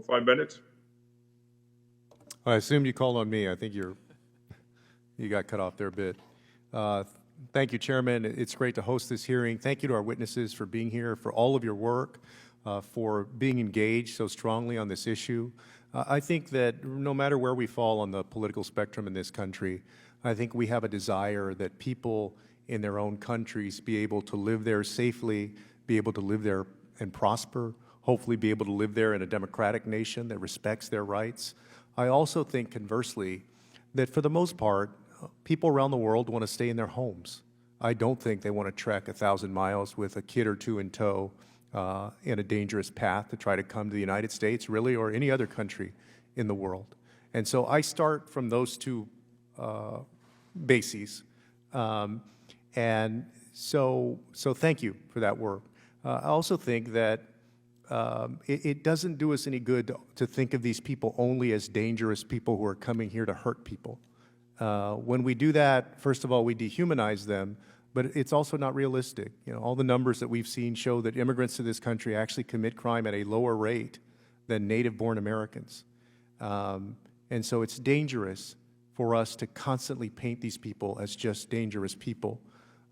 for 5 minutes. I assumed you called on me. I think you got cut off there a bit. Thank you, Chairman. It's great to host this hearing. Thank you to our witnesses for being here, for all of your work, for being engaged so strongly on this issue. I think that no matter where we fall on the political spectrum in this country, I think we have a desire that people in their own countries be able to live there safely, be able to live there and prosper, hopefully be able to live there in a democratic nation that respects their rights. I also think, conversely, that for the most part, people around the world want to stay in their homes. I don't think they want to trek 1,000 miles with a kid or two in tow in a dangerous path to try to come to the United States, really, or any other country in the world. And so I start from those two bases. And so thank you for that work. I also think that it doesn't do us any good to think of these people only as dangerous people who are coming here to hurt people. When we do that, first of all, we dehumanize them, but it's also not realistic. You know, all the numbers that we've seen show that immigrants to this country actually commit crime at a lower rate than native-born Americans. And so it's dangerous for us to constantly paint these people as just dangerous people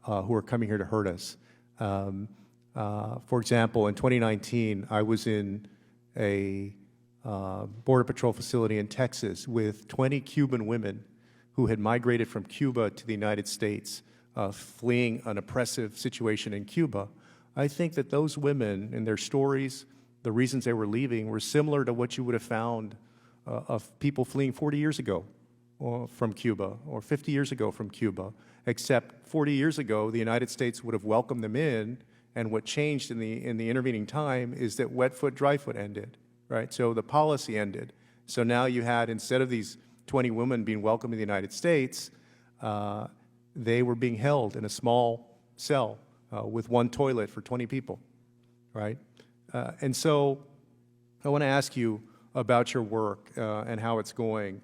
who are coming here to hurt us. For example, in 2019, I was in a Border Patrol facility in Texas with 20 Cuban women who had migrated from Cuba to the United States, fleeing an oppressive situation in Cuba. I think that those women and their stories, the reasons they were leaving, were similar to what you would have found of people fleeing 40 years ago from Cuba, or 50 years ago from Cuba, except 40 years ago, the United States would have welcomed them in, and what changed in the intervening time is that wet foot, dry foot ended, right? So the policy ended. So now you had, instead of these 20 women being welcomed in the United States, they were being held in a small cell with one toilet for 20 people, right? And so I want to ask you about your work and how it's going.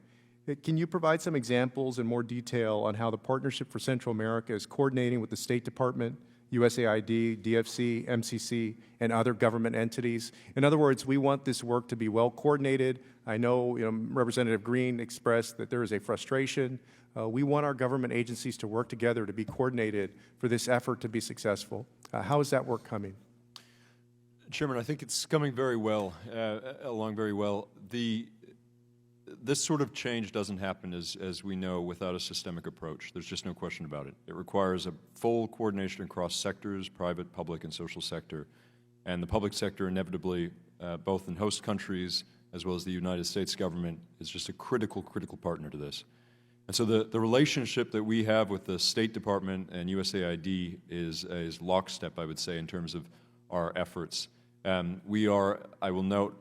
Can you provide some examples in more detail on how the Partnership for Central America is coordinating with the State Department, USAID, DFC, MCC, and other government entities? In other words, we want this work to be well coordinated. I know, Representative Green expressed that there is a frustration. We want our government agencies to work together to be coordinated for this effort to be successful. How is that work coming? Chairman, I think it's coming very well, along very well. This sort of change doesn't happen, as we know, without a systemic approach. There's just no question about it. It requires a full coordination across sectors, private, public, and social sector. And the public sector inevitably, both in host countries as well as the United States government, is just a critical partner to this. And so the relationship that we have with the State Department and USAID is lockstep, I would say, in terms of our efforts. We are, I will note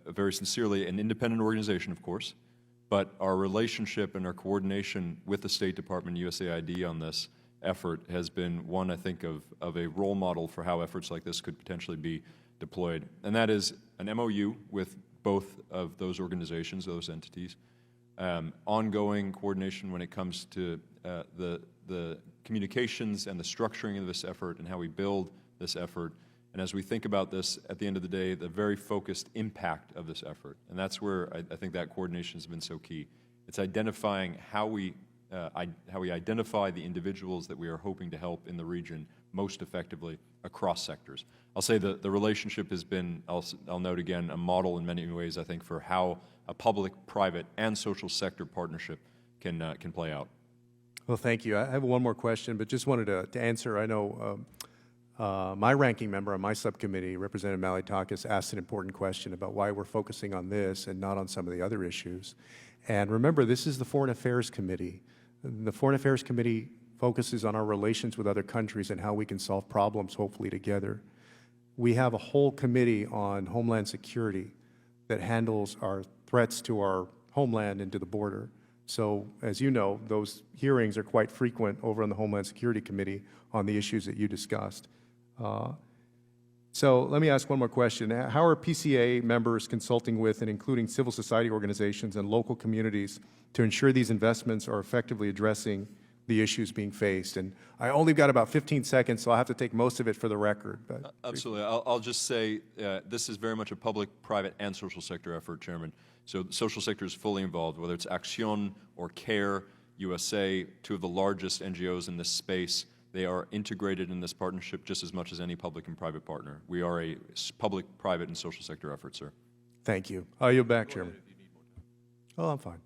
very sincerely, an independent organization, of course, but our relationship and our coordination with the State Department and USAID on this effort has been one, I think, of a role model for how efforts like this could potentially be deployed. And that is an MOU with both of those organizations, those entities, ongoing coordination when it comes to the communications and the structuring of this effort and how we build this effort. And as we think about this, at the end of the day, the very focused impact of this effort. And that's where I think that coordination has been so key. It's identifying how we identify the individuals that we are hoping to help in the region most effectively across sectors. I'll say the relationship has been, I'll note again, a model in many ways, I think, for how a public, private, and social sector partnership can play out. Well, thank you. I have one more question, but just wanted to answer. I know my ranking member on my subcommittee, Representative Malliotakis, asked an important question about why we're focusing on this and not on some of the other issues. And remember, this is the Foreign Affairs Committee. The Foreign Affairs Committee focuses on our relations with other countries and how we can solve problems, hopefully together. We have a whole committee on Homeland Security that handles our threats to our homeland and to the border. So, as you know, those hearings are quite frequent over on the Homeland Security Committee on the issues that you discussed. So let me ask one more question. How are PCA members consulting with and including civil society organizations and local communities to ensure these investments are effectively addressing the issues being faced. And I only got about 15 seconds, so I'll have to take most of it for the record. But Absolutely. I'll just say this is very much a public, private, and social sector effort, Chairman. So the social sector is fully involved, whether it's Acción or CARE USA, two of the largest NGOs in this space. They are integrated in this partnership just as much as any public and private partner. We are a public, private, and social sector effort, sir. thank you. I'll yield back, Chairman. Oh, I'm fine.